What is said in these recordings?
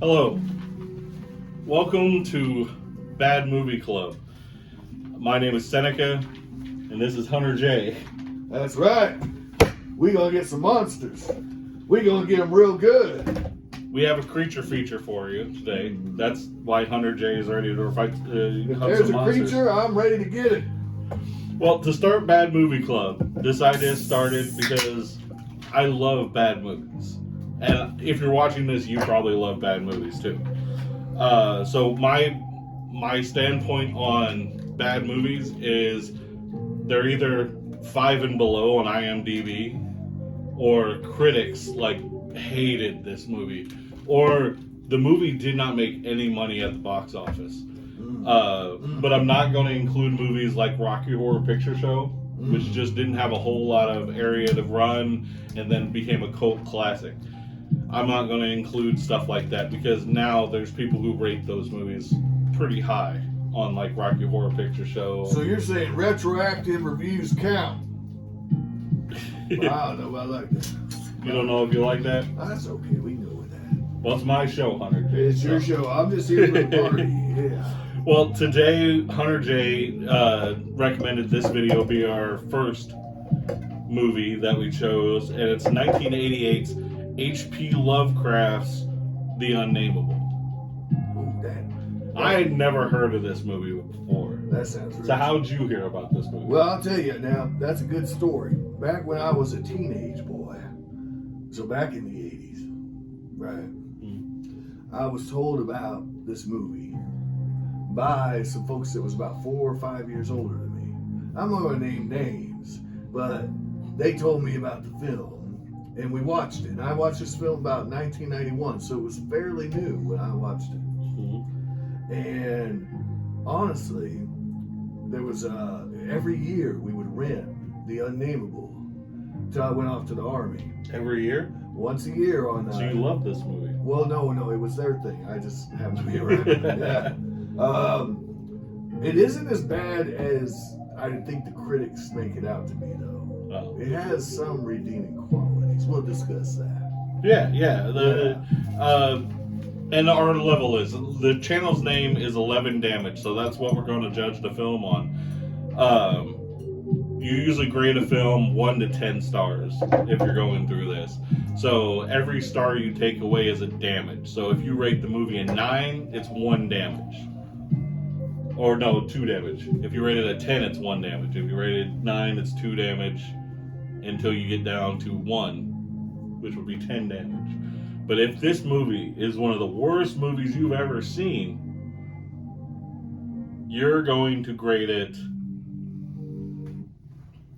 Hello. Welcome to Bad Movie Club. My name is Seneca, and this is Hunter J. That's right. We gonna get some monsters. We gonna get them real good. We have a creature feature for you today. That's why Hunter J is ready to fight. If there's a creature, I'm ready to get it. Well, to start Bad Movie Club, this idea started because I love bad movies. And if you're watching this, you probably love bad movies too. So my standpoint on bad movies is they're either 5 and below on IMDb, or critics hated this movie, or the movie did not make any money at the box office. But I'm not going to include movies like Rocky Horror Picture Show, which just didn't have a whole lot of area to run and then became a cult classic. I'm not going to include stuff like that because now there's people who rate those movies pretty high on like Rocky Horror Picture Show. So you're saying retroactive reviews count? I don't know about like that. You don't know if you like that? That's okay. We can go with that. Well, it's my show, Hunter J. It's your show. I'm just here for the party. Yeah. Well, today Hunter J recommended this video be our first movie that we chose, and it's 1988's H.P. Lovecraft's The Unnamable. Ooh, that. I had never heard of this movie before. That sounds really. So how'd you hear about this movie? Well, I'll tell you now, that's a good story. Back when I was a teenage boy, so back in the 80s, right, I was told about this movie by some folks that was about 4 or 5 years older than me. I'm not going to name names, but they told me about the film, and we watched it. And I watched this film about 1991, so it was fairly new when I watched it. And honestly, there was every year we would rent The Unnamable until I went off to the Army. Every year? Once a year on. So you love this movie? Well, no, it was their thing. I just happened to be around. Yeah. It isn't as bad as I think the critics make it out to be, though. Oh. It has some redeeming qualities. We'll discuss that. Yeah. And our level is, the channel's name is 11 Damage, so that's what we're going to judge the film on. You usually grade a film 1 to 10 stars if you're going through this. So every star you take away is a damage. So if you rate the movie a 9, it's 1 damage. Or no, 2 damage. If you rate it a 10, it's 1 damage. If you rate it 9, it's 2 damage until you get down to 1, which would be 10 damage. But if this movie is one of the worst movies you've ever seen, you're going to grade it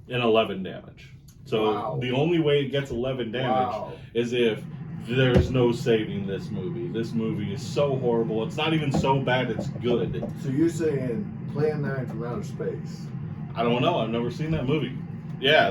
an 11 damage. So Wow. The only way it gets 11 damage is if there's no saving this movie. This movie is so horrible. It's not even so bad, it's good. So you're saying Plan 9 from Outer Space? I don't know. I've never seen that movie. Yeah,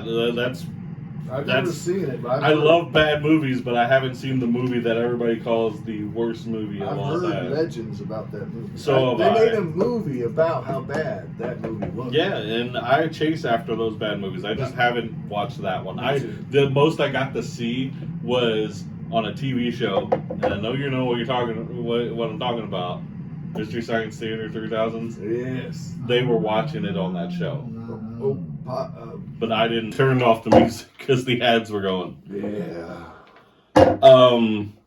I've never seen it, but I love bad movies, but I haven't seen the movie that everybody calls the worst movie of all time. I've heard legends about that movie. So they made a movie about how bad that movie was. Yeah, and I chase after those bad movies. I just haven't watched that one. The most I got to see was on a TV show, and I know you know what I'm talking about. Mystery Science Theater 3000s. Yes. They were watching it on that show. But I didn't turn off the music because the ads were going. Yeah.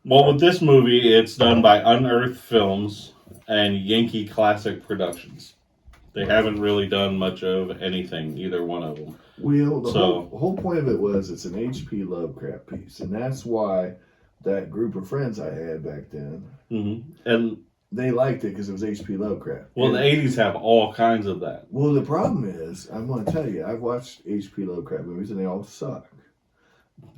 Well, with this movie, it's done by Unearthed Films and Yankee Classic Productions. They haven't really done much of anything, either one of them. Well, the whole point of it was it's an H.P. Lovecraft piece, and that's why that group of friends I had back then, and they liked it because it was H.P. Lovecraft. Well, the 80s have all kinds of that. Well, the problem is, I'm going to tell you, I've watched H.P. Lovecraft movies, and they all suck.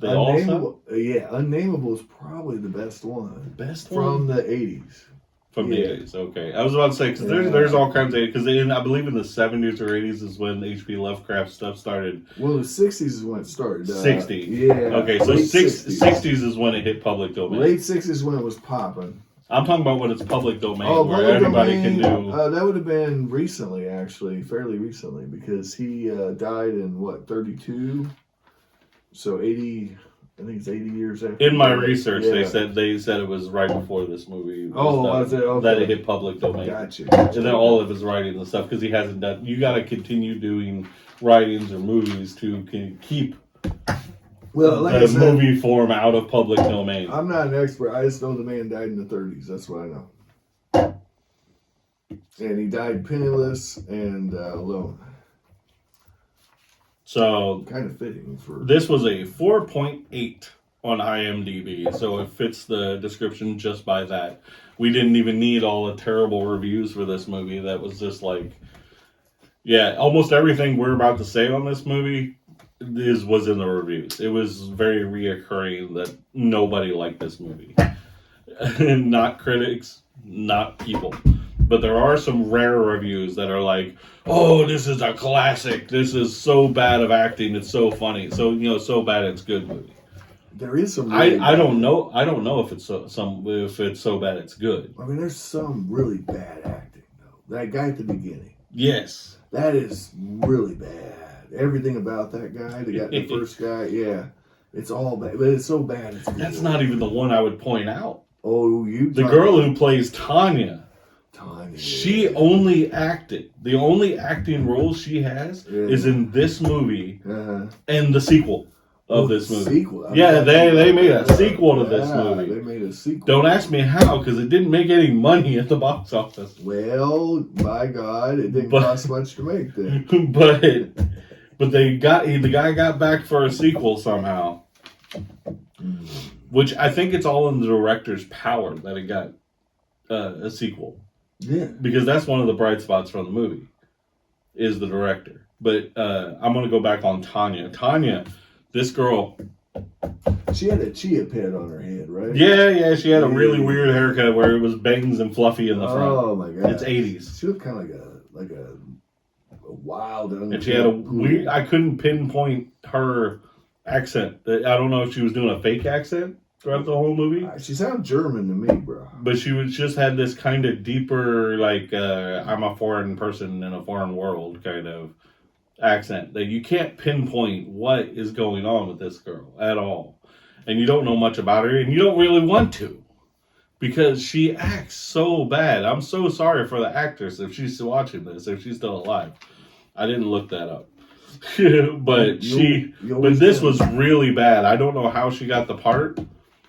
They all suck? Yeah, Unnamable is probably the best one. Best one? From the 80s. From the 80s, okay. I was about to say, because there's all kinds of... Because I believe in the 70s or 80s is when H.P. Lovecraft stuff started. Well, the 60s is when it started. 60s? Yeah. Okay, so 60s is when it hit public domain. Late 60s is when it was popping. I'm talking about when it's public domain, where everybody can do... that would have been recently, actually, fairly recently, because he died in, 32? So 80... I think it's 80 years after. In my research, they said it was right before this movie. That it hit public domain. Gotcha. And then all of his writings and stuff, because he hasn't done. You got to continue doing writings or movies to keep the movie form out of public domain. I'm not an expert. I just know the man died in the 30s. That's what I know. And he died penniless and alone. So kind of fitting for. This was a 4.8 on IMDb, so it fits the description just by that. We didn't even need all the terrible reviews for this movie. That was just like, yeah, almost everything we're about to say on this movie was in the reviews. It was very reoccurring that nobody liked this movie. Not critics, not people. But there are some rare reviews that are like, oh, this is a classic. This is so bad of acting. It's so funny. So, so bad it's good movie. There is some. Really I don't know. I don't know if it's so bad it's good. I mean, there's some really bad acting though. That guy at the beginning. Yes. That is really bad. Everything about that guy, the first guy, yeah, it's all bad. But it's so bad. It's That's not even the one I would point out. Oh, the girl who plays Tanya. She only acted. The only acting role she has is in this movie and the sequel of this movie. Sequel? They made a sequel to this movie. They made a sequel. Don't ask me how, because it didn't make any money at the box office. Well, by God, it didn't cost much to make then. But the guy got back for a sequel somehow, which I think it's all in the director's power that it got a sequel. Yeah, because that's one of the bright spots from the movie, is the director. But I'm going to go back on Tanya. Tanya, this girl. She had a chia pet on her head, right? Yeah. She had a really weird haircut where it was bangs and fluffy in the front. Oh my God! It's 80s. She looked kind of like a wild. And she had a weird. I couldn't pinpoint her accent. I don't know if she was doing a fake accent throughout the whole movie. She sounded German to me, bro. But she just had this kind of deeper, like, I'm a foreign person in a foreign world kind of accent. That you can't pinpoint what is going on with this girl at all. And you don't know much about her, and you don't really want to. Because she acts so bad. I'm so sorry for the actress if she's watching this, if she's still alive. I didn't look that up. But this was really bad. I don't know how she got the part.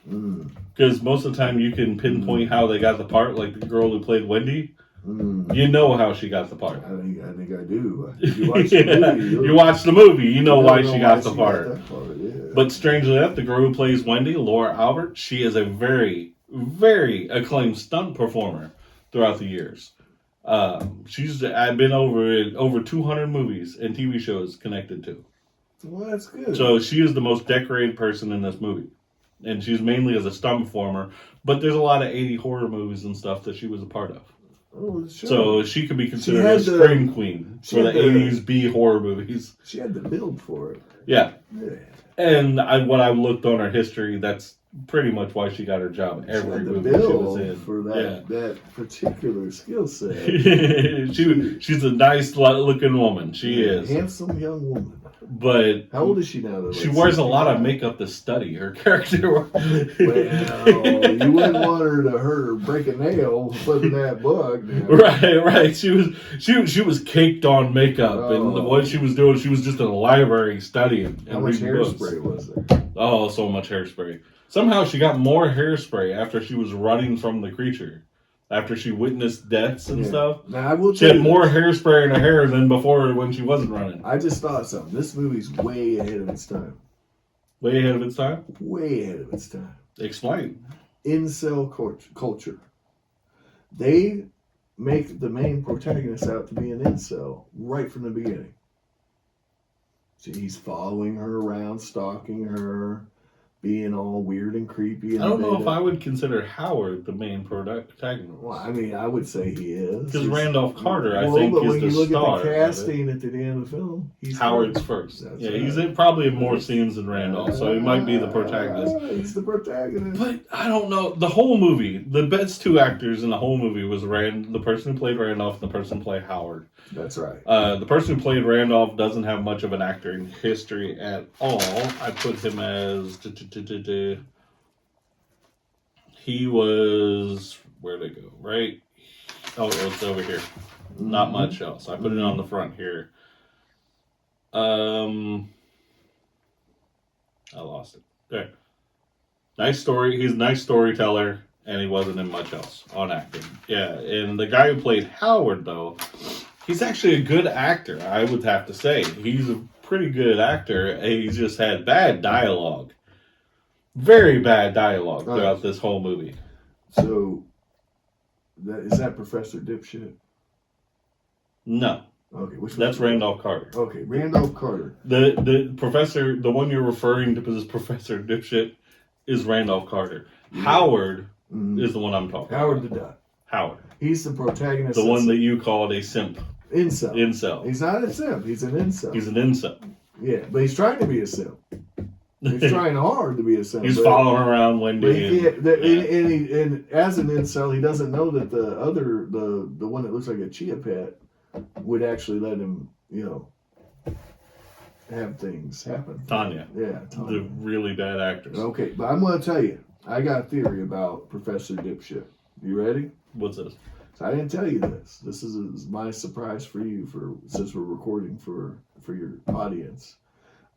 Because most of the time you can pinpoint how they got the part, like the girl who played Wendy. You know how she got the part. I think I do. You watch the movie. You watch the movie. You know why she got the part. Yeah. But strangely enough, the girl who plays Wendy, Laura Albert, she is a very, very acclaimed stunt performer throughout the years. I've been over 200 movies and TV shows connected to. Well, that's good. So she is the most decorated person in this movie. And she's mainly as a stunt performer, but there's a lot of 80 horror movies and stuff that she was a part of. Oh, sure. So she could be considered a scream queen for the 80s B horror movies. She had the build for it. Yeah. And when I looked on her history, that's pretty much why she got her job every movie she was in. For that particular skill set. She's a nice looking woman. She is. Handsome young woman. But how old is she now? She wears a lot of makeup to study her character. Well, you wouldn't want her to hurt or break a nail flipping that bug. Right. She was caked on makeup, and what she was doing, she was just in a library studying. How much hairspray was there? Oh, so much hairspray. Somehow she got more hairspray after she was running from the creature. After she witnessed deaths and stuff. Now, she had more hairspray in her hair than before when she wasn't running. I just thought something. This movie's way ahead of its time. Way ahead of its time? Way ahead of its time. Explain. Incel culture. They make the main protagonist out to be an incel right from the beginning. So he's following her around, stalking her, being all weird and creepy. And I don't know if I would consider Howard the main protagonist. Well, I mean, I would say he is. Because Randolph Carter, I think, is the star. But when you look at the casting at the end of the film, he's Howard's first. Yeah, he's in probably in more scenes than Randolph, so he might be the protagonist. He's the protagonist. But I don't know. The whole movie, the best two actors in the whole movie was the person who played Randolph and the person who played Howard. That's right. The person who played Randolph doesn't have much of an acting history at all. I put him as He was, where'd it go? Right? Oh, it's over here. Not much else. I put it on the front here. I lost it. There. Nice story. He's a nice storyteller, and he wasn't in much else on acting. Yeah, and the guy who played Howard, though, he's actually a good actor, I would have to say. He's a pretty good actor, and he's just had bad dialogue. Very bad dialogue throughout this whole movie. So, is that Professor Dipshit? No. Okay, that's Randolph Carter. Okay, Randolph Carter. The professor, the one you're referring to as Professor Dipshit, is Randolph Carter. Yeah. Howard is the one I'm talking about. Howard the Duck. Howard. He's the protagonist. The one that you called a simp. Incel. He's not a simp. He's an incel. He's an incel. Yeah, but he's trying to be a simp. He's trying hard to be a simp. He's following around Wendy. And as an incel, he doesn't know that the one that looks like a chia pet would actually let him, have things happen. Tanya. Yeah, Tanya. The really bad actress. Okay, but I'm going to tell you, I got a theory about Professor Dipshit. You ready? What's this? So I didn't tell you this. This is my surprise for you, since we're recording for your audience.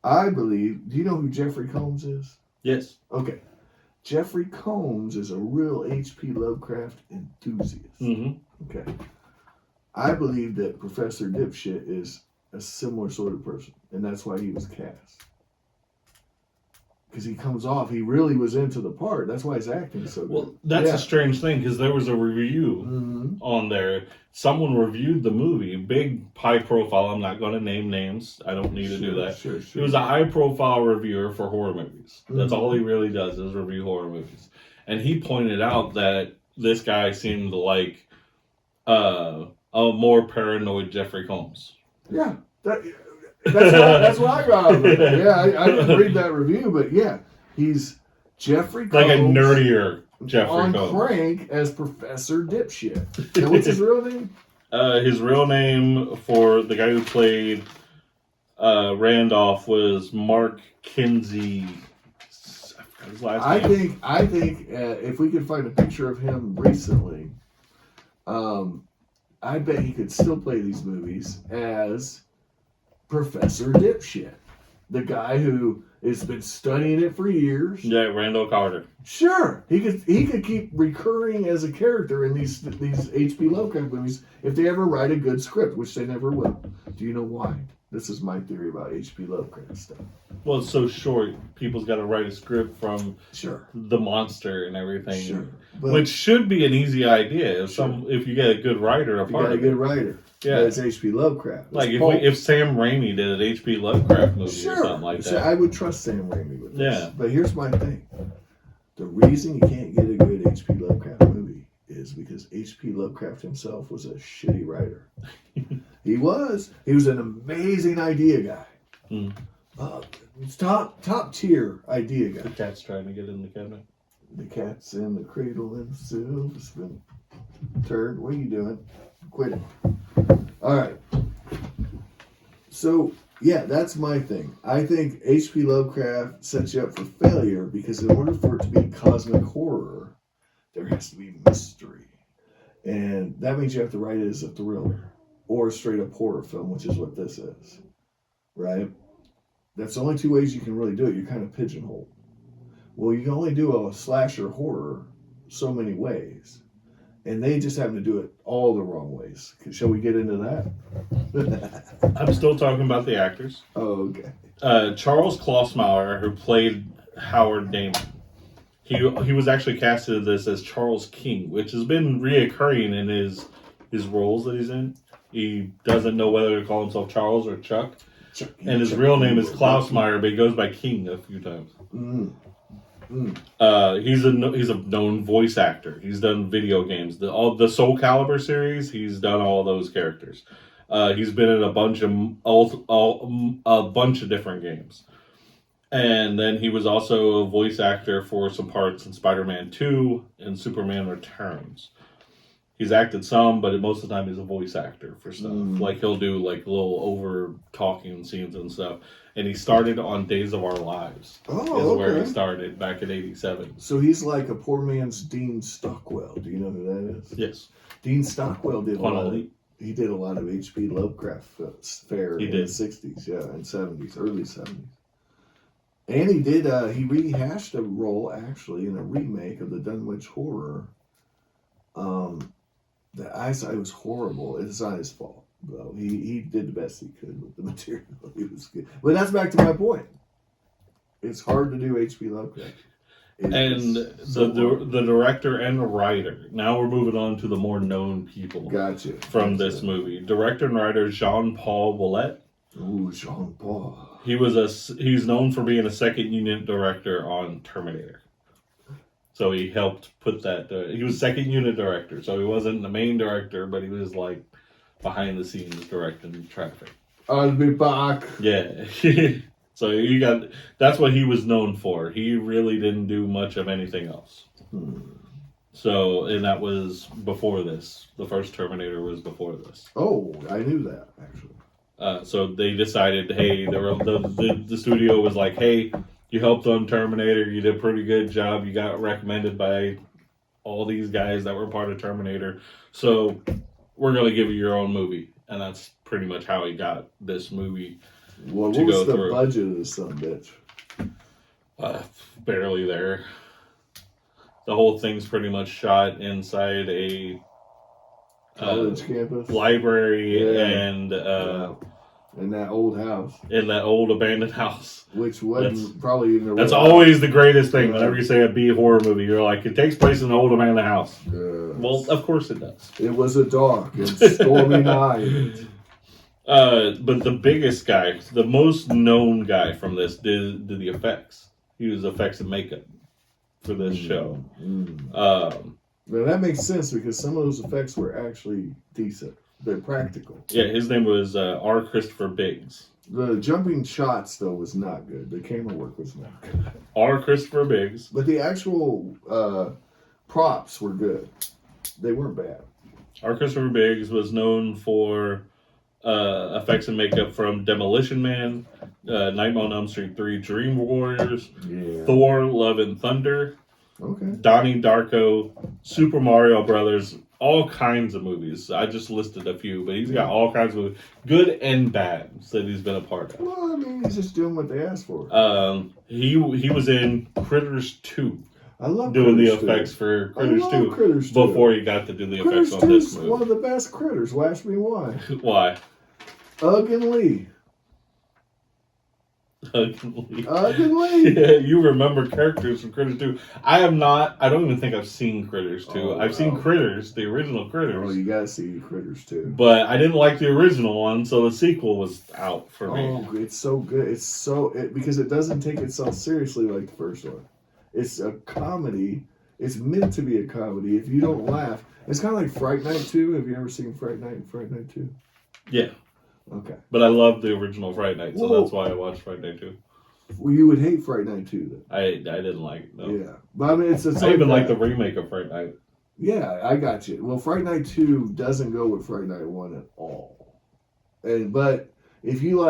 I believe. Do you know who Jeffrey Combs is? Yes. Okay. Jeffrey Combs is a real H.P. Lovecraft enthusiast. Mm-hmm. Okay. I believe that Professor Dipshit is a similar sort of person, and that's why he was cast. Because he comes off, he really was into the part. That's why he's acting so good. Well, that's a strange thing, because there was a review on there. Someone reviewed the movie, big high profile. I'm not going to name names. I don't need to do that. Sure. He was a high profile reviewer for horror movies. That's all he really does is review horror movies. And he pointed out that this guy seemed like a more paranoid Jeffrey Combs. Yeah. That's what I got out of it. Yeah, I didn't read that review, but yeah, he's Jeffrey Combs. Like a nerdier Jeffrey on Combs. Crank as Professor Dipshit. And what's his real name? His real name for the guy who played Randolph was Mark Kinsey. I forgot his last name. I think if we could find a picture of him recently, I bet he could still play these movies as Professor Dipshit, the guy who has been studying it for years. Yeah, Randall Carter. Sure, he could keep recurring as a character in these H.P. Lovecraft movies if they ever write a good script, which they never will. Do you know why? This is my theory about H.P. Lovecraft stuff. Well, it's so short. People's got to write a script from the monster and everything. Sure. Which should be an easy idea if you get a good writer. Yeah, it's H.P. Lovecraft. Like if Sam Raimi did an H.P. Lovecraft movie or something like that. I would trust Sam Raimi with this. Yeah. But here's my thing. The reason you can't get a good H.P. Lovecraft movie is because H.P. Lovecraft himself was a shitty writer. He was an amazing idea guy. Top tier idea guy. The cat's trying to get in the cabinet. The cat's in the cradle and the silver spoon. Turd, what are you doing? Quit it. All right. So, yeah, that's my thing. I think H.P. Lovecraft sets you up for failure because in order for it to be cosmic horror, there has to be mystery. And that means you have to write it as a thriller or a straight up horror film, which is what this is. Right? That's the only two ways you can really do it. You're kind of pigeonholed. Well, you can only do a slasher horror so many ways. And they just happen to do it all the wrong ways. Shall we get into that? I'm still talking about the actors. Oh, okay. Charles Klossmauer, who played Howard Damon, he was actually casted in this as Charles King, which has been reoccurring in his roles that he's in. He doesn't know whether to call himself Charles or Chuck. And his real name is Klossmauer, but he goes by King a few times. He's a known voice actor. He's done video games. The Soul Calibur series. He's done all those characters. He's been in a bunch of different games. And then he was also a voice actor for some parts in Spider-Man 2 and Superman Returns. He's acted some, but most of the time he's a voice actor for stuff. Like he'll do like little over talking scenes and stuff. And he started on Days of Our Lives. Where he started back in '87. So he's like a poor man's Dean Stockwell. Do you know who that is? Yes. Dean Stockwell did he did a lot of H.P. Lovecraft fare in the 60s, and 70s, early 70s. And he did, he rehashed a role actually in a remake of the Dunwich Horror. That I saw, it was horrible. It's not his fault, though. He did the best he could with the material. It was good. But that's back to my point. It's hard to do H.P. Lovecraft. The director and the writer. Now we're moving on to the more known people. From this movie. Director and writer Jean-Paul Ouellet. Ooh, Jean-Paul. He's known for being a second unit director on Terminator. So he helped put that. He was second unit director, so he wasn't the main director, but he was like behind the scenes directing traffic. I'll be back. Yeah. So that's what he was known for. He really didn't do much of anything else. So, and that was before this. The first Terminator was before this. Oh, I knew that actually. So they decided, hey, the studio was like, hey, you helped on Terminator. You did a pretty good job. You got recommended by all these guys that were part of Terminator. So we're going to give you your own movie. And that's pretty much how he got this movie to go through. What was the budget of this son bitch? Barely there. The whole thing's pretty much shot inside a college campus, library, and in that old house, in that old abandoned house, which wasn't probably even. That's always the greatest thing. Whenever you say a B horror movie, you're like, it takes place in an old abandoned house. Well, of course it does. It was a dark and stormy night. But the biggest guy, the most known guy from this, did the effects. He was effects and makeup for this show. Now that makes sense because some of those effects were actually decent. They're practical. Yeah, his name was R. Christopher Biggs. The jumping shots, though, was not good. The camera work was not good. R. Christopher Biggs. But the actual props were good. They weren't bad. R. Christopher Biggs was known for effects and makeup from Demolition Man, Nightmare on Elm Street 3, Dream Warriors, Thor, Love and Thunder, Donnie Darko, Super Mario Brothers, all kinds of movies. I just listed a few, but he's got all kinds of movies, good and bad, that he's been a part of. Well, I mean, he's just doing what they asked for. He was in Critters 2. I love doing Critters the effects 2. For Critters 2 Critters 2 before he got to do the effects on this movie. One of the best Critters. Well, ask me why. Why? Ugg and Lee. Ugg and Lee. Ugg and Lee. Yeah, you remember characters from Critters 2. I have not. I don't even think I've seen Critters 2. I've seen Critters, the original Critters. Oh, you gotta see Critters 2. But I didn't like the original one, so the sequel was out for me. Oh, it's so good. Because it doesn't take itself seriously like the first one. It's a comedy. It's meant to be a comedy. If you don't laugh, it's kind of like Fright Night 2. Have you ever seen Fright Night and Fright Night 2? Yeah. Okay. But I love the original Fright Night, so that's why I watched Fright Night 2. Well, you would hate Fright Night 2, then. I didn't like it, no. Yeah. But I mean, it's I even like the remake of Fright Night. Yeah, I got you. Well, Fright Night 2 doesn't go with Fright Night 1 at all. But if you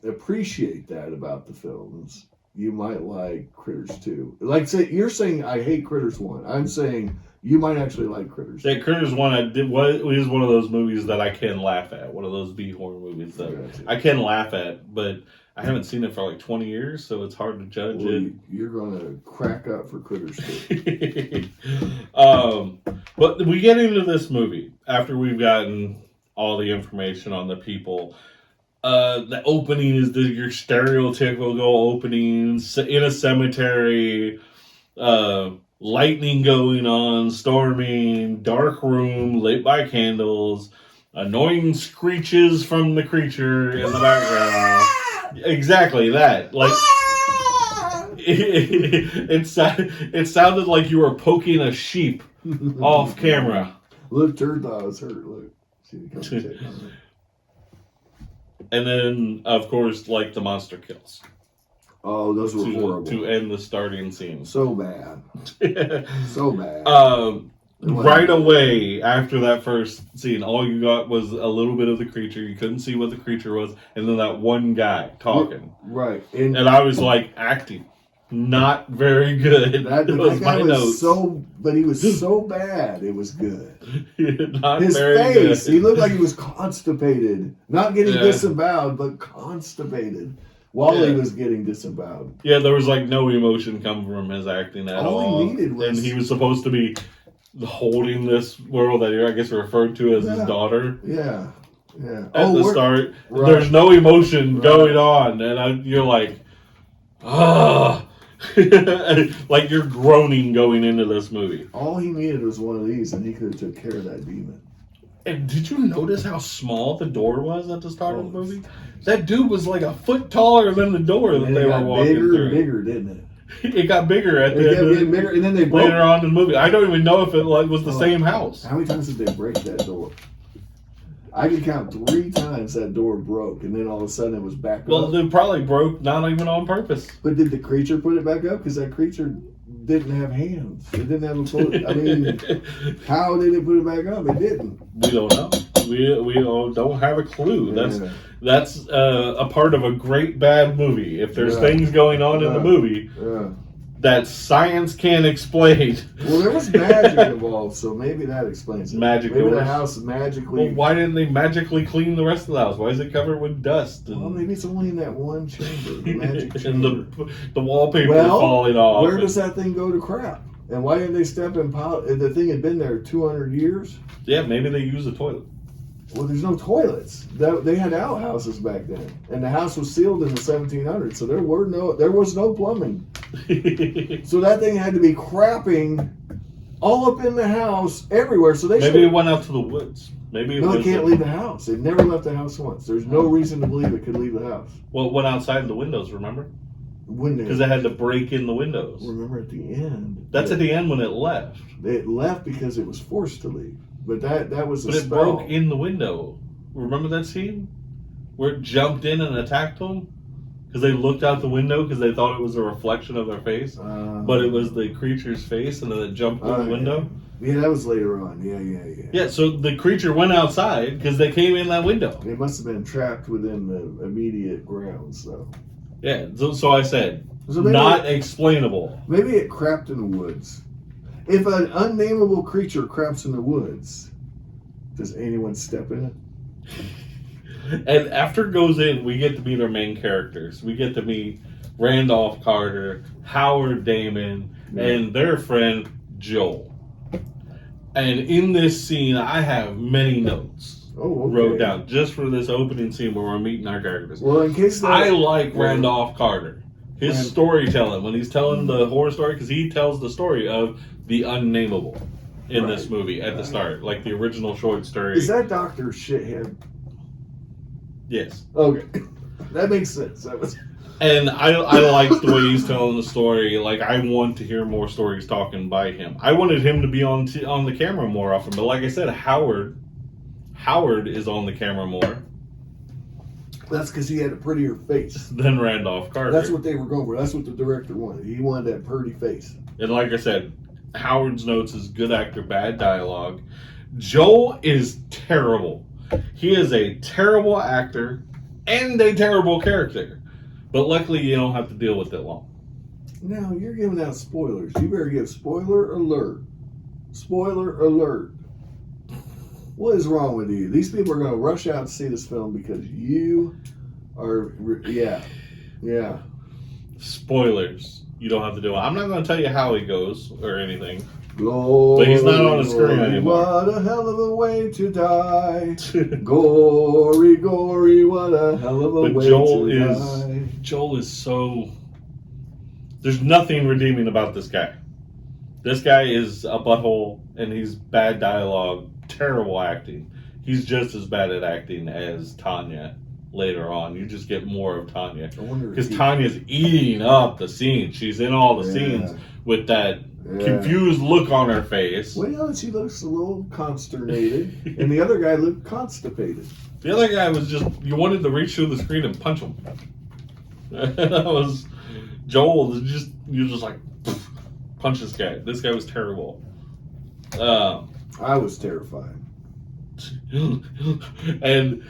appreciate that about the films, you might like Critters 2. Like, say, you're saying I hate Critters 1. I'm saying you might actually like Critters 2. That Critters 1 is one of those movies that I can laugh at. One of those B horror movies that I can laugh at, but I haven't seen it for like 20 years, so it's hard to judge it. You're going to crack up for Critters 2. But we get into this movie after we've gotten all the information on the people. The opening is your stereotypical opening in a cemetery, lightning going on, storming, dark room lit by candles, annoying screeches from the creature in the background. Exactly that. Like it sounded like you were poking a sheep off camera. Look, Turd thought I was hurt. Look, see the conversation on it. And then, of course, like the monster kills. Oh, those were horrible. To end the starting scene. So bad. So bad. Right away after that first scene, all you got was a little bit of the creature. You couldn't see what the creature was, and then that one guy talking. Right. And I was like, acting. Not very good. That guy was but he was so bad, it was good. Not His very face, good. he looked like he was constipated. Not getting disemboweled, but constipated while he was getting disemboweled. Yeah, there was like no emotion coming from his acting at all. All he needed was... And he was supposed to be holding this girl that I guess referred to as his daughter. Yeah. At the start. Right. There's no emotion going on. And you're like, ah. Like you're groaning going into this movie. All he needed was one of these, and he could have took care of that demon. And did you notice how small the door was at the start of the movie? That dude was like a foot taller than the door that they were walking through. It got bigger, didn't it? It got bigger at the end. Bigger, and then they later on in the movie. I don't even know if it was the same house. How many times did they break that door? I could count 3 times that door broke, and then all of a sudden it was back up. Well, they probably broke not even on purpose. But did the creature put it back up? Because that creature didn't have hands. It didn't have a foot. I mean, how did it put it back up? It didn't. We don't know. We don't have a clue. That's a part of a great bad movie. If there's things going on in the movie that science can't explain. Well, there was magic involved, so maybe that explains it. Magic. Maybe the house magically... Well, why didn't they magically clean the rest of the house? Why is it covered with dust? Well, maybe it's only in that one chamber, the magic chamber. And the wallpaper falling off. Where does that thing go to crap? And why didn't they step in pilot? The thing had been there 200 years? Yeah, maybe they used the toilet. Well, there's no toilets. They had outhouses back then, and the house was sealed in the 1700s, so there was no plumbing. So that thing had to be crapping all up in the house, everywhere. So maybe it went out to the woods. Maybe it can't leave the house. It never left the house once. There's no reason to believe it could leave the house. Well, it went outside the windows. Remember? Windows. Because it had to break in the windows. Remember at the end. That's at the end when it left. It left because it was forced to leave. But that was a spell. But it broke in the window. Remember that scene? Where it jumped in and attacked them? Because they looked out the window because they thought it was a reflection of their face. But it was the creature's face and then it jumped through the window. Yeah, that was later on. Yeah. Yeah, so the creature went outside because they came in that window. It must have been trapped within the immediate grounds, though. Yeah, so I said, not explainable. Maybe it crapped in the woods. If an unnamable creature craps in the woods, does anyone step in it? And after it goes in, we get to meet our main characters. We get to meet Randolph Carter, Howard Damon, and their friend Joel. And in this scene, I have many notes wrote down just for this opening scene where we're meeting our characters. Well, in case I like Randolph Carter. His storytelling, when he's telling the horror story, because he tells the story of the Unnamable in this movie at the start, like the original short story. Is that Dr. Shithead? Yes. Okay. That makes sense. And I like the way he's telling the story. Like, I want to hear more stories talking by him. I wanted him to be on the camera more often, but like I said, Howard is on the camera more. That's because he had a prettier face than Randolph Carter. That's what they were going for. That's what the director wanted. He wanted that pretty face. And like I said, Howard's notes is good actor, bad dialogue. Joel is terrible. He is a terrible actor and a terrible character. But luckily, you don't have to deal with it long. Now, you're giving out spoilers. You better give spoiler alert. Spoiler alert. What is wrong with you? These people are going to rush out to see this film because you are... Yeah. Spoilers. You don't have to do it. I'm not going to tell you how he goes or anything. Glory, but he's not on the screen anymore. What a hell of a way to die. Gory, gory, what a hell of a way to die. Joel is so... There's nothing redeeming about this guy. This guy is a butthole, and he's bad dialogue, terrible acting. He's just as bad at acting as Tanya later on. You just get more of Tanya. Because Tanya's eating up the scene. She's in all the scenes with that confused look on her face. Well, she looks a little consternated, and the other guy looked constipated. The other guy was just, you wanted to reach through the screen and punch him. That was Joel. You're just like, punch this guy. This guy was terrible. I was terrified. And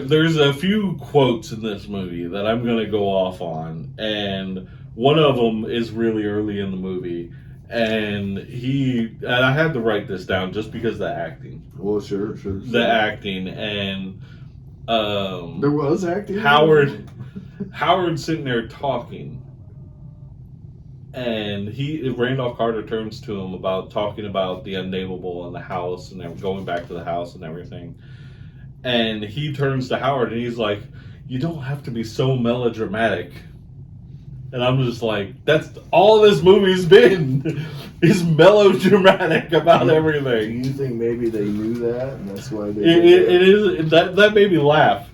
there's a few quotes in this movie that I'm going to go off on, and one of them is really early in the movie, and I had to write this down just because of the acting. Well, sure. The acting, and there was acting. Howard's sitting there talking, and Randolph Carter turns to him talking about the Unnamable and the house, and they're going back to the house and everything. And he turns to Howard and he's like, "You don't have to be so melodramatic." And I'm just like, that's all this movie's been. Is melodramatic about everything. Do you think maybe they knew that and that's why they it is that made me laugh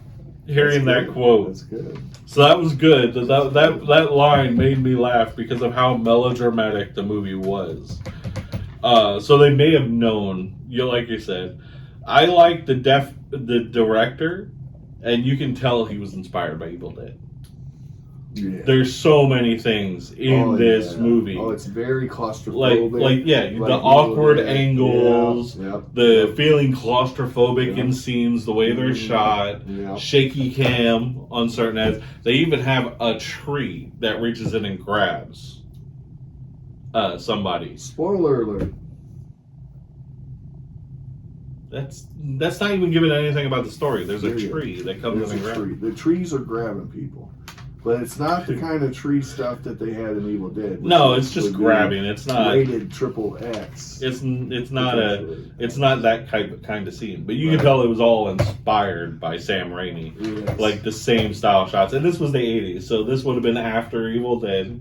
hearing that quote. That's good. So that was good. That line made me laugh because of how melodramatic the movie was. So they may have known, like you said. I like the director, and you can tell he was inspired by Evil Dead. Yeah. There's so many things in this movie. Oh, it's very claustrophobic. The awkward angles, the feeling claustrophobic in scenes, the way they're shot, shaky cam on certain ads. They even have a tree that reaches in and grabs somebody. Spoiler alert. That's not even giving anything about the story. There's a tree that comes in and grabs. The trees are grabbing people. But it's not the kind of tree stuff that they had in Evil Dead. No, it's just grabbing. It's not rated XXX. It's not that kind of scene. But you can tell it was all inspired by Sam Raimi. Yes. Like the same style shots. And this was the 80s, so this would have been after Evil Dead.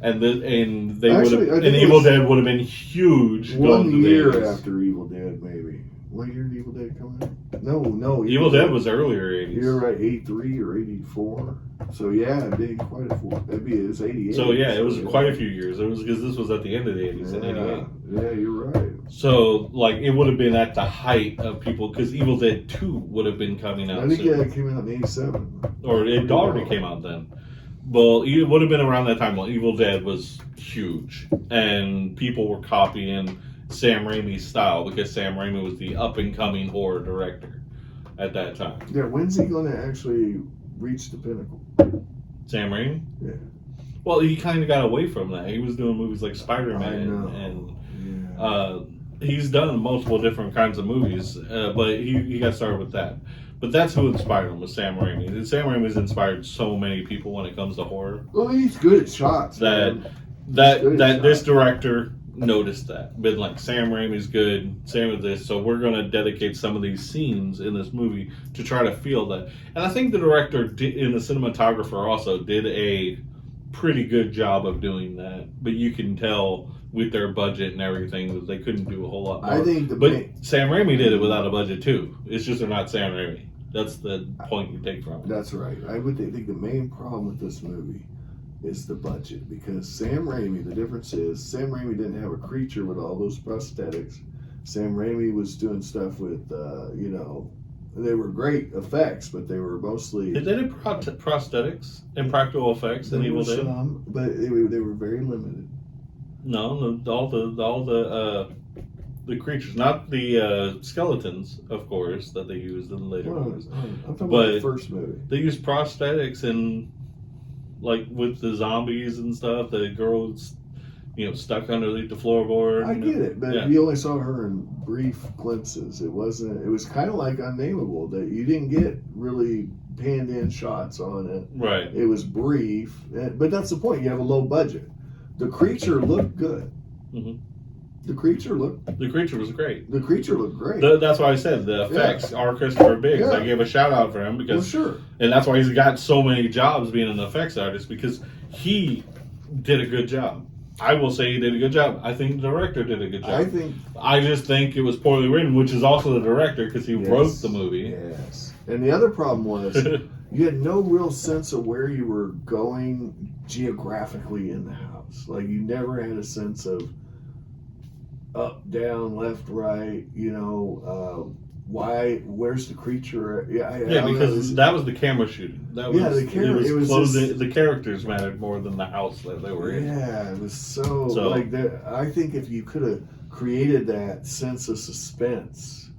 And Evil Dead would have been huge. 1 year after Evil Dead, maybe. What year did Evil Dead come out? No. Evil Dead was earlier 80s. You're right, 83 or 84. So yeah, it'd be quite a four. It was 88. So yeah, it was quite a few years. It was because this was at the end of the 80s in 88. Yeah, you're right. So like it would have been at the height of people because Evil Dead 2 would have been coming out. I think it came out in 87. Or it already came out then. Well, it would have been around that time. Well, Evil Dead was huge, and people were copying Sam Raimi's style because Sam Raimi was the up-and-coming horror director at that time. Yeah, when's he going to actually reach the pinnacle? Sam Raimi? Yeah. Well, he kind of got away from that. He was doing movies like Spider-Man, and he's done multiple different kinds of movies, but he got started with that. But that's who inspired him, was Sam Raimi. And Sam Raimi's inspired so many people when it comes to horror. Well, he's good at shots. That this director noticed that. Been like, Sam Raimi's good, same with this, so we're going to dedicate some of these scenes in this movie to try to feel that. And I think the director and the cinematographer also did a pretty good job of doing that. But you can tell with their budget and everything that they couldn't do a whole lot more. Sam Raimi did it without a budget too. It's just they're not Sam Raimi. That's the point you take from it. That's right. I would think the main problem with this movie is the budget, because Sam Raimi, the difference is Sam Raimi didn't have a creature with all those prosthetics. Sam Raimi was doing stuff with, they were great effects, but they were mostly... Did they do prosthetics and practical effects in Evil Dead? But they were very limited. No, all the creatures, not the skeletons, of course, that they used in the later movies. I'm talking about the first movie. They used prosthetics and, like, with the zombies and stuff, the girls, stuck underneath the floorboard. I get it, but you only saw her in brief glimpses. It was kind of like Unnamable, that you didn't get really panned in shots on it. Right. It was brief, but that's the point. You have a low budget. The creature looked good. Mm-hmm. The creature was great. The creature looked great. That's why I said the effects are Christopher Biggs. I gave a shout out for him because, and that's why he's got so many jobs being an effects artist, because he did a good job. I will say he did a good job. I think the director did a good job. I just think it was poorly written, which is also the director because he wrote the movie. Yes. And the other problem was you had no real sense of where you were going geographically in the house. Like, you never had a sense of up, down, left, right, why? Where's the creature? Because that was the camera shooting. That was, the camera. It was closing. The characters mattered more than the house that they were in. Yeah, it was so like that. I think if you could have created that sense of suspense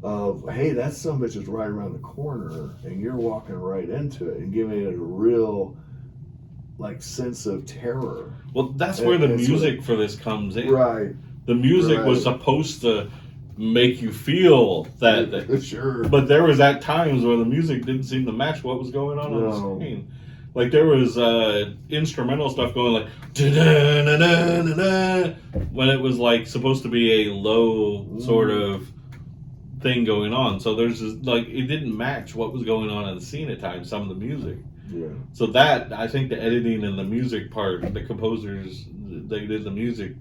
of, hey, that sumbitch is right around the corner, and you're walking right into it, and giving it a real like sense of terror. Well, that's where the music for this comes in. Right. The music was supposed to make you feel that. Sure. But there was at times where the music didn't seem to match what was going on the screen. Like there was instrumental stuff going like da-da-da-da-da-da, when it was like supposed to be a low sort of thing going on. So there's this, like, it didn't match what was going on in the scene at times, some of the music. Yeah. So that, I think the editing and the music part, the composers, they did the music,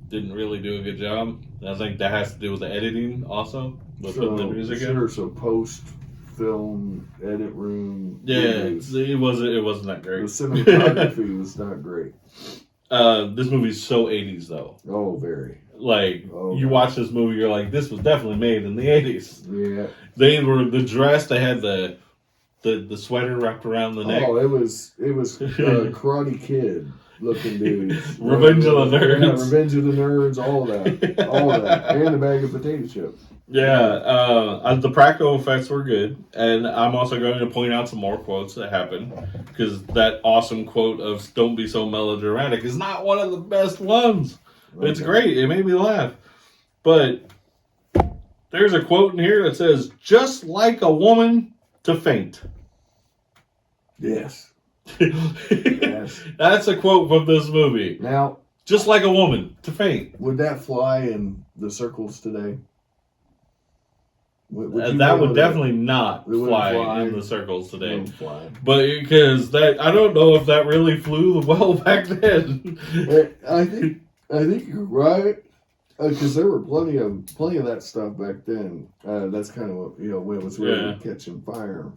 didn't really do a good job. I think that has to do with the editing also, with putting the music in. So post film edit room. Yeah, it wasn't that great. The cinematography was not great. This movie's so 80s though. Oh, very. Like, you watch this movie, you're like, this was definitely made in the 80s. Yeah. They were, the dress, they had the sweater wrapped around the neck. Oh, it was Karate Kid looking dudes. Revenge of the Nerds. Yeah, Revenge of the Nerds, all of that. And a bag of potato chips. Yeah, the practical effects were good, and I'm also going to point out some more quotes that happened, because that awesome quote of "Don't be so melodramatic" is not one of the best ones. Okay. It's great. It made me laugh. But there's a quote in here that says, "Just like a woman to faint." Yes. Yes. That's a quote from this movie. Now, just like a woman to faint. Would that fly in the circles today? That would definitely not fly in the circles today. But because that, I don't know if that really flew well back then. I think you're right, because there were plenty of that stuff back then. That's kind of what, when it was really catching fire.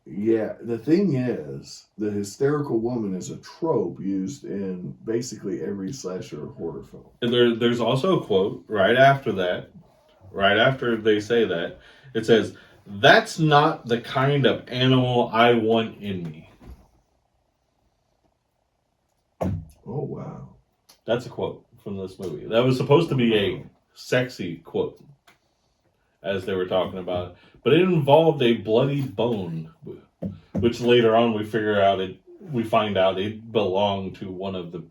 Yeah, the thing is, the hysterical woman is a trope used in basically every slasher horror film. And there's also a quote right after that. Right after they say that, it says, "That's not the kind of animal I want in me." Oh, wow. That's a quote from this movie. That was supposed to be a sexy quote, as they were talking about it. But it involved a bloody bone, which later on we find out it belonged to one of the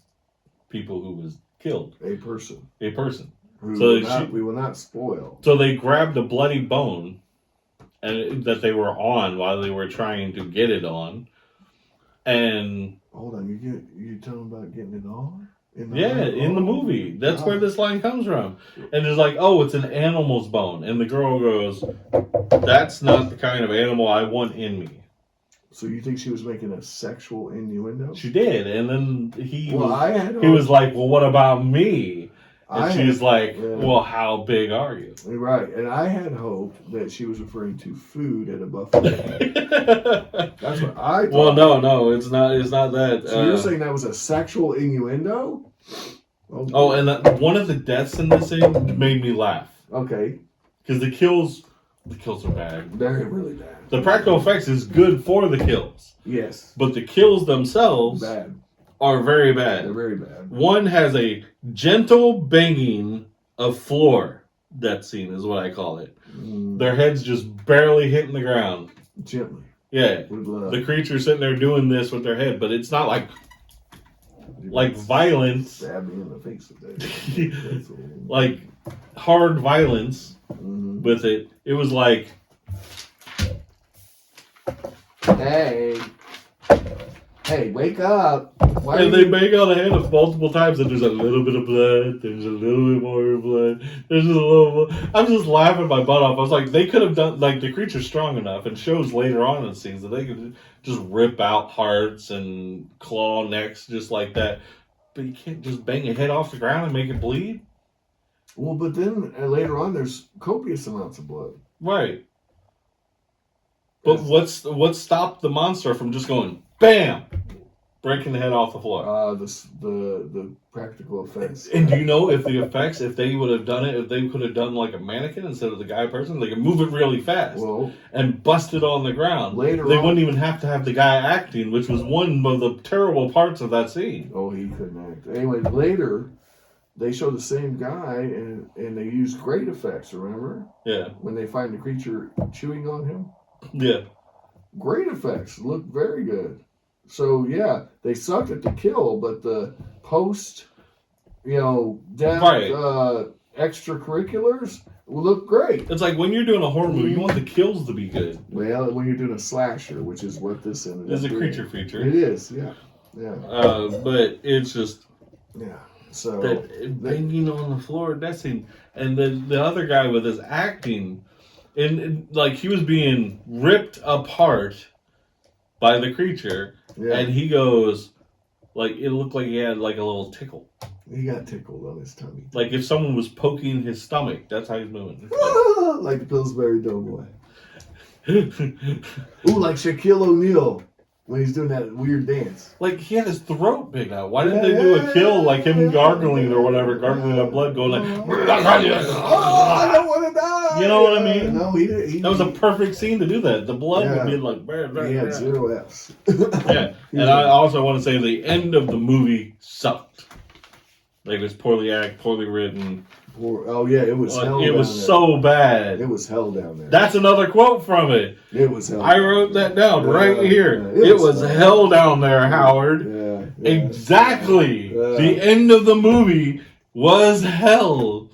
people who was killed. A person. We will not spoil. So they grabbed a bloody bone and that they were on while they were trying to get it on. And hold on, you telling about getting it on? In the movie. That's where this line comes from. And it's like, oh, it's an animal's bone. And the girl goes, "That's not the kind of animal I want in me." So you think she was making a sexual innuendo? She did. And then he was like, "Well, what about me?" And she's like, "Well, how big are you?" Right. And I had hoped that she was referring to food at a buffet. That's what I thought. Well, no, it's not that. So you're saying that was a sexual innuendo? Okay. And one of the deaths in this thing made me laugh. Okay. Because the kills are bad. They're really bad. The practical effects is good for the kills. Yes. But the kills themselves are very bad. They're very bad. One has a gentle banging of floor. That scene is what I call it. Their heads just barely hitting the ground. Gently. Yeah. The creature sitting there doing this with their head, but it's not like violence. Stab me in the face with that. Like hard violence with it. It was like, Hey, wake up. And they bang on the head multiple times, and there's a little bit of blood. There's a little bit more blood. There's just a little. I'm just laughing my butt off. I was like, they could have done, like, the creature's strong enough, and shows later on in the scenes that they could just rip out hearts and claw necks just like that. But you can't just bang a head off the ground and make it bleed. Well, but then later on, there's copious amounts of blood. Right. But what stopped the monster from just going bam, breaking the head off the floor. The practical effects. And do you know if the effects, if they would have done it, if they could have done like a mannequin instead of the guy person, they could move it really fast and bust it on the ground. They wouldn't even have to have the guy acting, which was one of the terrible parts of that scene. Oh, he couldn't act. Anyway, later they show the same guy and they use great effects. Remember? Yeah. When they find the creature chewing on him. Yeah. Great effects. Look very good. So yeah, they sucked at the kill, but the post, death extracurriculars will look great. It's like when you're doing a horror movie, you want the kills to be good. Well, when you're doing a slasher, which is what this is. It's a creature feature. It is, yeah. But it's just So that banging on the floor, that scene, and the other guy with his acting, and like he was being ripped apart by the creature, and he goes, like it looked like he had like a little tickle. He got tickled on his tummy. Like if someone was poking his stomach, that's how he's moving. Like the Pillsbury Doughboy. Ooh, like Shaquille O'Neal when he's doing that weird dance. Like he had his throat big out. Why didn't they do a kill like him gargling or whatever, gargling that blood, going like, I don't want to die. You know what I mean? No, he didn't. That was a perfect scene to do that. The blood would be like, he had 0 Fs. Yeah, and I also want to say the end of the movie sucked. Like it was poorly acted, poorly written. It was hell. It was so bad. It was hell down there. That's another quote from it. It was hell. I wrote that down right here. It was hell down there, Howard. Yeah. Exactly. The end of the movie was hell.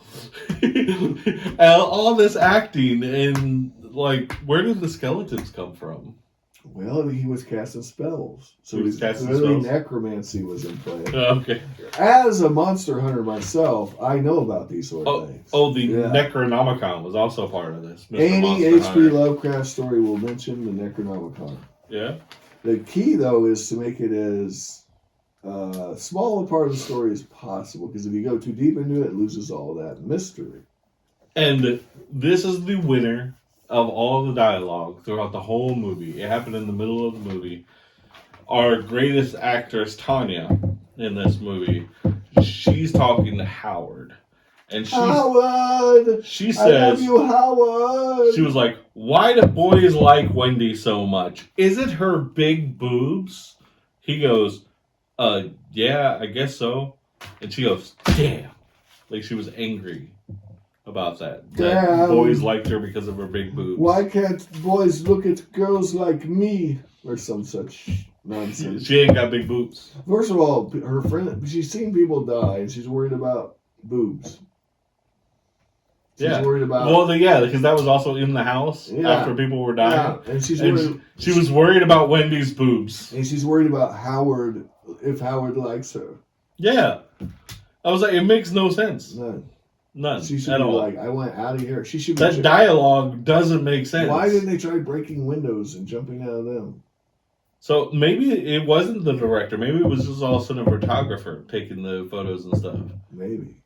And all this acting and like, where did the skeletons come from? Well, he was casting spells. So he was casting clearly spells? Necromancy was in play. Okay. As a monster hunter myself, I know about these sort of things. Oh, the Necronomicon was also part of this. Any H.P. Lovecraft story will mention the Necronomicon. Yeah. The key, though, is to make it as small a part of the story as possible, because if you go too deep into it, it loses all that mystery. And this is the winner of all the dialogue throughout the whole movie. It happened in the middle of the movie. Our greatest actress, Tanya, in this movie, she's talking to Howard. And Howard! She says, I love you, Howard! She was like, why do boys like Wendy so much? Is it her big boobs? He goes, yeah, I guess so. And she goes, damn. Like she was angry about that. That boys liked her because of her big boobs. Why can't boys look at girls like me? Or some such nonsense. She ain't got big boobs. First of all, her friend, she's seen people die and she's worried about boobs. She's worried about... Well, because that was also in the house after people were dying. Yeah, and she's worried... She was worried about Wendy's boobs. And she's worried about Howard, if Howard likes her. Yeah. I was like, it makes no sense. None. She should at be all. like, I want out of here. She should be... That dialogue doesn't make sense. Why didn't they try breaking windows and jumping out of them? So maybe it wasn't the director. Maybe it was just all cinematographer taking the photos and stuff. Maybe.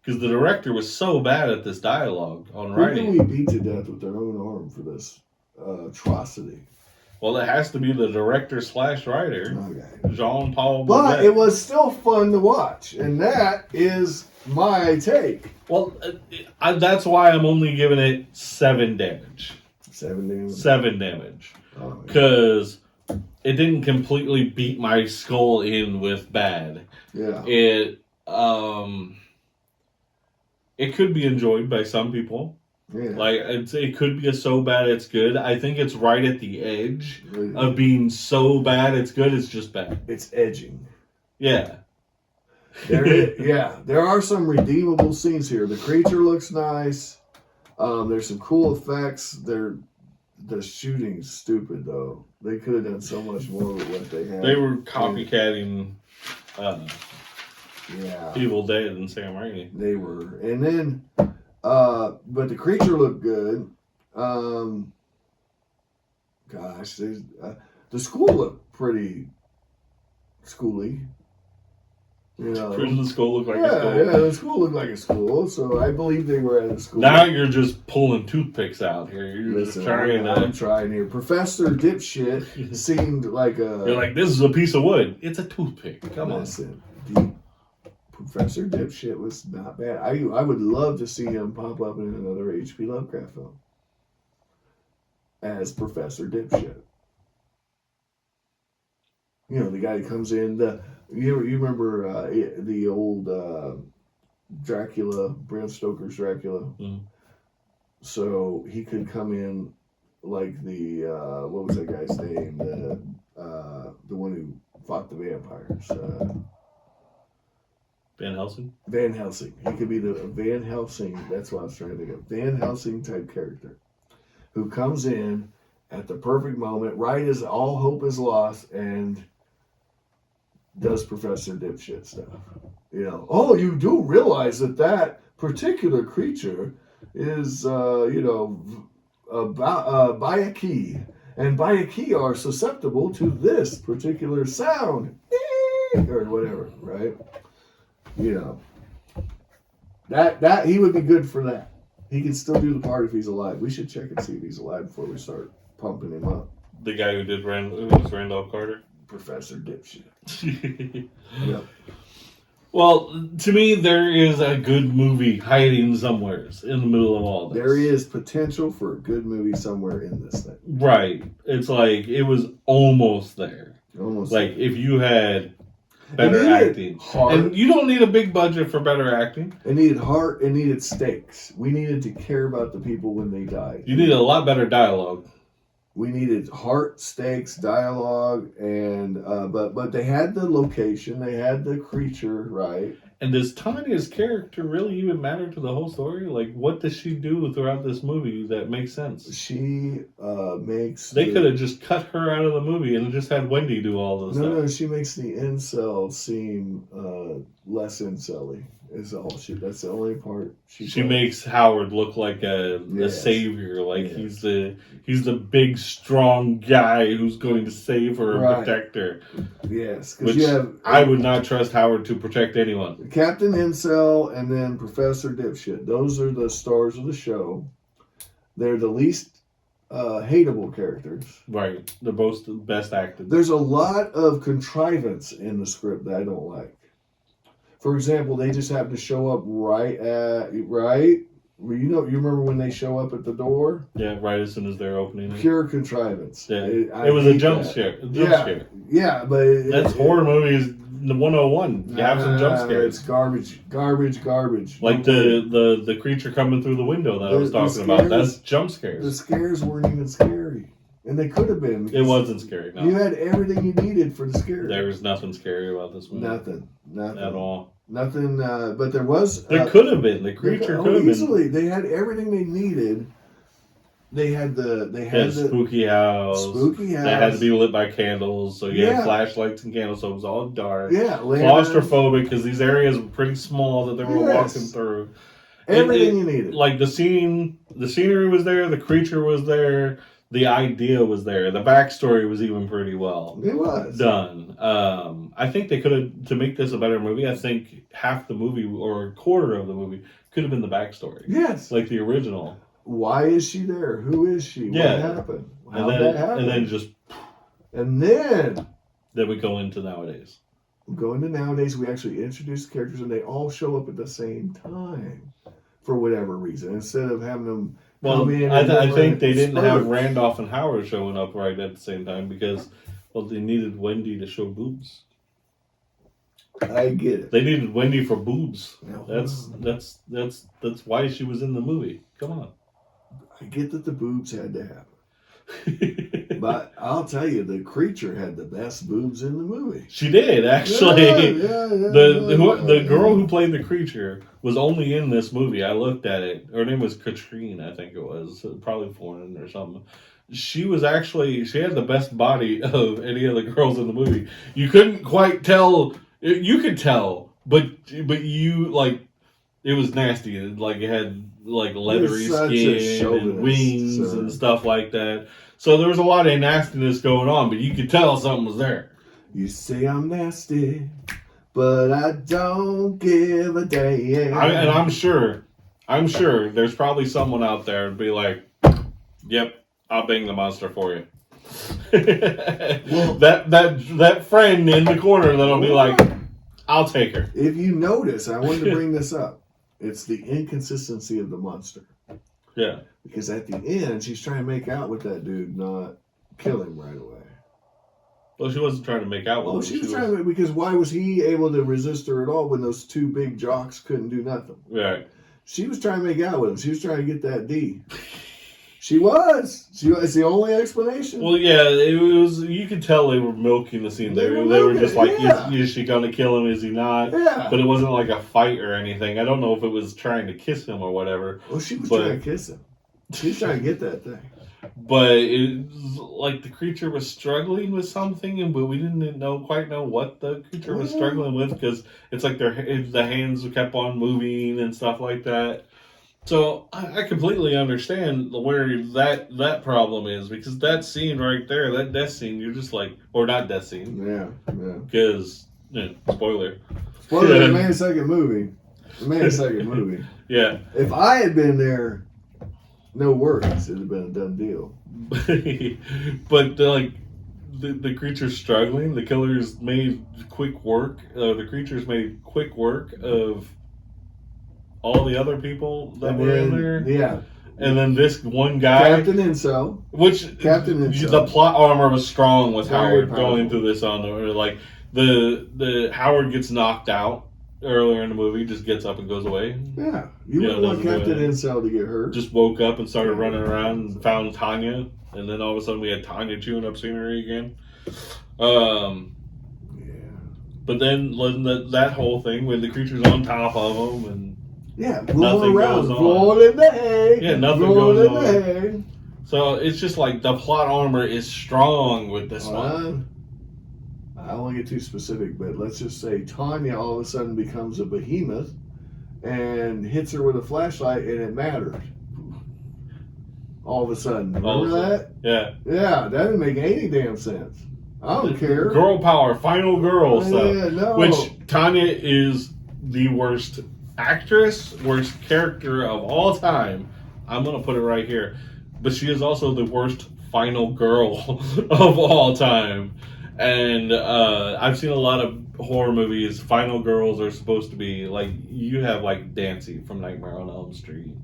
Because the director was so bad at this dialogue on writing. Who can we beat to death with their own arm for this atrocity? Well, it has to be the director/writer, okay. Jean-Paul Bouvet. But it was still fun to watch, and that is my take. Well, that's why I'm only giving it 7 damage. 7 damage? 7 damage. Because it didn't completely beat my skull in with bad. Yeah. It could be enjoyed by some people. Yeah. Like, it could be so bad it's good. I think it's right at the edge of being so bad it's good, it's just bad. It's edging. Yeah. There are some redeemable scenes here. The creature looks nice. There's some cool effects. The shooting's stupid, though. They could have done so much more with what they had. They were copycatting Evil Dead and Sam Raimi. They were. And then, but the creature looked good. The school looked pretty schooly. You know, Prison school looked like a school. Yeah, the school looked like a school, so I believe they were at a school. Now you're just pulling toothpicks out here. You're Listen, just trying to. I'm trying here. Professor Dipshit seemed like a. You're like, this is a piece of wood. It's a toothpick. Come on. Listen, Professor Dipshit was not bad. I would love to see him pop up in another H.P. Lovecraft film as Professor Dipshit. You know, the guy who comes in. You remember the old Dracula, Bram Stoker's Dracula? Mm. So he could come in like the what was that guy's name? The one who fought the vampires. Van Helsing? Van Helsing. He could be the Van Helsing. That's what I was trying to think of. Van Helsing type character who comes in at the perfect moment, right as all hope is lost, and does Professor Dipshit stuff. You know, oh, you do realize that particular creature is, Bayaki. And Bayaki are susceptible to this particular sound. Or whatever, right? You know. That he would be good for that. He can still do the part if he's alive. We should check and see if he's alive before we start pumping him up. The guy who did was Randolph Carter? Professor Dipshit. Yep. Well, to me, there is a good movie hiding somewhere in the middle of all this. There is potential for a good movie somewhere in this thing. Right. It's like, it was almost there. Almost. Like, if you had better acting. And you don't need a big budget for better acting. It needed heart. It needed stakes. We needed to care about the people when they died. You need a lot better dialogue. We needed heart, stakes, dialogue, and but they had the location, they had the creature, right? And does Tanya's character really even matter to the whole story? Like, what does she do throughout this movie that makes sense? She makes... They could have just cut her out of the movie and just had Wendy do all this stuff. No, she makes the incel seem less incel-y. That's the only part she makes Howard look like a savior, like he's the big strong guy who's going to save her and protect her. Yes, which I would not trust Howard to protect anyone. Captain Incel and then Professor Dipshit. Those are the stars of the show. They're the least hateable characters. Right, they're both the best acted. There's a lot of contrivance in the script that I don't like. For example, they just happen to show up right. You remember when they show up at the door? Yeah, right as soon as they're opening it. Pure contrivance. Yeah, it was a jump scare. Yeah, but that's horror movies. The 101. You have some jump scares. It's garbage. Like the creature coming through the window that I was talking about. That's jump scares. The scares weren't even scary. And they could have been. It wasn't scary, no. You had everything you needed for the scare. There was nothing scary about this movie. Nothing. At all. Nothing, but there was... There could have been. The creature could have been. Easily. They had everything they needed. They had the spooky house. That had to be lit by candles, so you had flashlights and candles, so it was all dark. Yeah, claustrophobic because these areas were pretty small that they were walking through. Everything you needed. Like the scenery was there, the creature was there, the idea was there, the backstory was even pretty well done. I think they could have, to make this a better movie, I think half the movie or a quarter of the movie could have been the backstory. Yes, like the original. Why is she there? Who is she? What happened? How did that happen? And then we go into nowadays. We actually introduce characters and they all show up at the same time for whatever reason. Instead of having them come in. I think they didn't have Randolph and Howard showing up right at the same time because, they needed Wendy to show boobs. I get it. They needed Wendy for boobs. That's why she was in the movie. Come on. I get that the boobs had to happen. But I'll tell you, the creature had the best boobs in the movie. She did, actually. The girl who played the creature was only in this movie. I looked at it. Her name was Katrine, I think it was. Probably foreign or something. She had the best body of any of the girls in the movie. You couldn't quite tell. You could tell, but you, it was nasty. Like, it had, leathery skin and wings and stuff like that. So there was a lot of nastiness going on, but you could tell something was there. You say I'm nasty, but I don't give a damn. And I'm sure there's probably someone out there and be like, "Yep, I'll bang the monster for you." Well, that friend in the corner that'll be like, "I'll take her." If you notice, I wanted to bring this up. It's the inconsistency of the monster. Yeah. Because at the end, she's trying to make out with that dude, not kill him right away. Well, she wasn't trying to make out with him. She was trying to, because why was he able to resist her at all when those two big jocks couldn't do nothing? Right. She was trying to make out with him. She was trying to get that D. She was. It's the only explanation. Well, yeah, it was. You could tell they were milking the scene. They were just like, is she going to kill him? Is he not? Yeah. But it wasn't like a fight or anything. I don't know if it was trying to kiss him or whatever. Well, she was trying to kiss him. She was trying to get that thing. But it was like the creature was struggling with something, but we didn't quite know what the creature was struggling with, because it's like the hands kept on moving and stuff like that. So I completely understand where that problem is, because that scene right there, that death scene, you're just like, or not death scene. Yeah. Because, spoiler. Spoiler, the man second movie. Yeah. If I had been there, no worries, it'd have been a done deal. But the creature's struggling. The killers made quick work. The creatures made quick work of all the other people that were in there. Yeah. And then this one guy, Captain Incel. The plot armor was strong with Very Howard powerful. going through this on like the Howard gets knocked out earlier in the movie, just gets up and goes away. Yeah. You wouldn't want Captain Incel to get hurt. Just woke up and started running around and found Tanya, and then all of a sudden we had Tanya chewing up scenery again. But then that whole thing when the creature's on top of them and rolling around, rolling in the hay. Yeah, nothing goes on. So it's just like the plot armor is strong with this one. I don't want to get too specific, but let's just say Tanya all of a sudden becomes a behemoth and hits her with a flashlight, and it mattered. All of a sudden. Remember that? Yeah. Yeah, that didn't make any damn sense. I don't care. Girl power, final girl stuff. Yeah, no. Which Tanya is the worst actress, worst character of all time. I'm going to put it right here. But she is also the worst final girl of all time. And I've seen a lot of horror movies. Final girls are supposed to be like, you have like Dancy from Nightmare on Elm Street,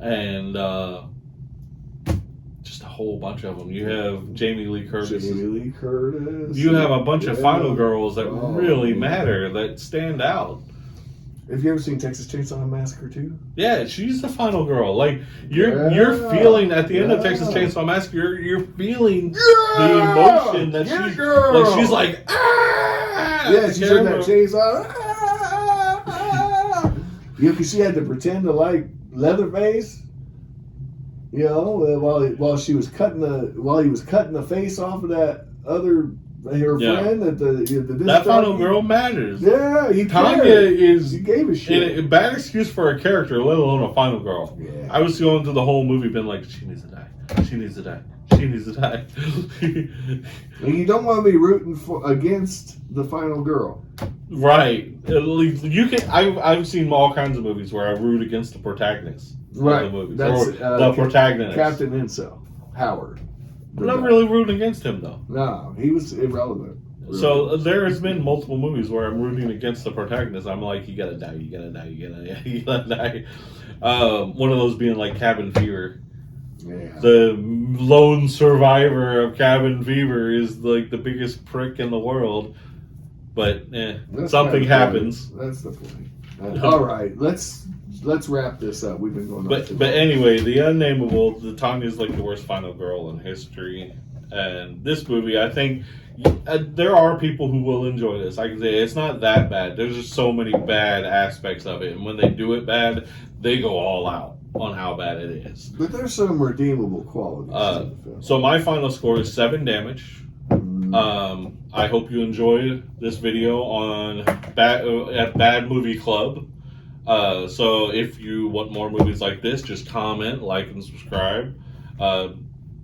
and just a whole bunch of them. You have Jamie Lee Curtis. You have a bunch of final girls that really matter, that stand out. Have you ever seen Texas Chainsaw Massacre 2? Yeah, she's the final girl. Like you're feeling at the end of Texas Chainsaw Massacre, you're feeling the emotion that she's like, ah! Yeah, she's in that chainsaw. Because she had to pretend to like Leatherface. You know, while he was cutting the face off of that other. Her friend that final girl matters. Yeah, he gave a shit. A bad excuse for a character, let alone a final girl. Yeah. I was going through the whole movie, been like, she needs to die. She needs to die. She needs to die. And you don't want to be rooting against the final girl, right? You can. I've seen all kinds of movies where I root against the protagonist. Right. Of the movies. That's the protagonist. Captain Incel, Howard. I'm not really rooting against him, though. No, he was irrelevant. Really. So there has been multiple movies where I'm rooting against the protagonist. I'm like, you gotta die, you gotta die, you gotta die. One of those being like Cabin Fever. Yeah. The lone survivor of Cabin Fever is like the biggest prick in the world. But something happens. That's the point. All right, let's wrap this up. We've been going on. But anyway, the Unnamable, the Tanya's like the worst final girl in history. And this movie, I think, there are people who will enjoy this. I can say it's not that bad. There's just so many bad aspects of it. And when they do it bad, they go all out on how bad it is. But there's some redeemable qualities. So my final score is 7 damage. I hope you enjoyed this video on at Bad Movie Club. So if you want more movies like this, just comment, like, and subscribe.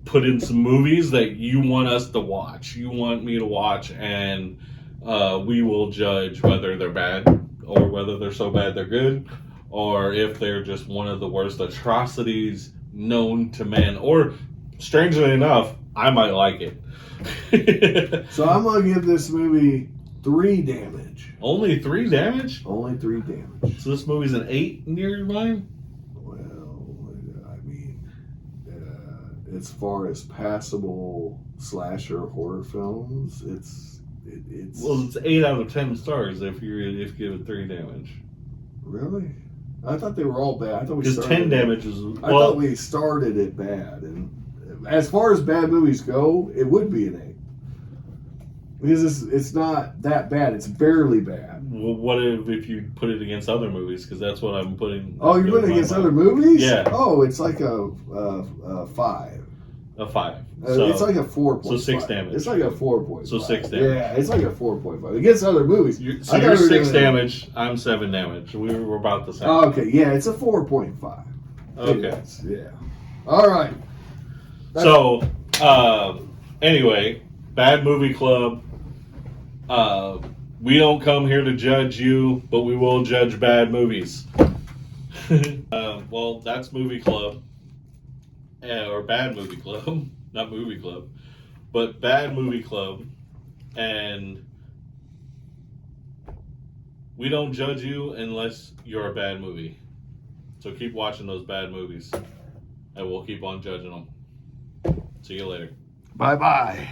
Put in some movies that you want us to watch. You want me to watch and we will judge whether they're bad or whether they're so bad they're good, or if they're just one of the worst atrocities known to man. Or, strangely enough, I might like it. So I'm gonna give this movie 3 damage. Only 3 damage? Only 3 damage. So this movie's an 8 in your mind? Well, I mean, as far as passable slasher horror films, it's Well, it's 8 out of 10 stars if you give it 3 damage. Really? I thought they were all bad. I thought we Because 10 damage is... I thought we started it bad, and as far as bad movies go, it would be an 8. Because it's not that bad. It's barely bad. Well, what if you put it against other movies? Because that's what I'm putting... Oh, you're putting it against other movies? Yeah. Oh, it's like a 5. A 5. It's like a 4.5. So 6 damage. It's like a 4.5. So 6 damage. Yeah, it's like a 4.5. Against other movies. So you're 6 damage, I'm 7 damage. We were about the same. Oh, okay, yeah, it's a 4.5. Okay. Yeah. All right. So, anyway, Bad Movie Club. We don't come here to judge you, but we will judge bad movies. Well, that's Movie Club. Or Bad Movie Club. Not Movie Club. But Bad Movie Club. And we don't judge you unless you're a bad movie. So keep watching those bad movies. And we'll keep on judging them. See you later. Bye-bye.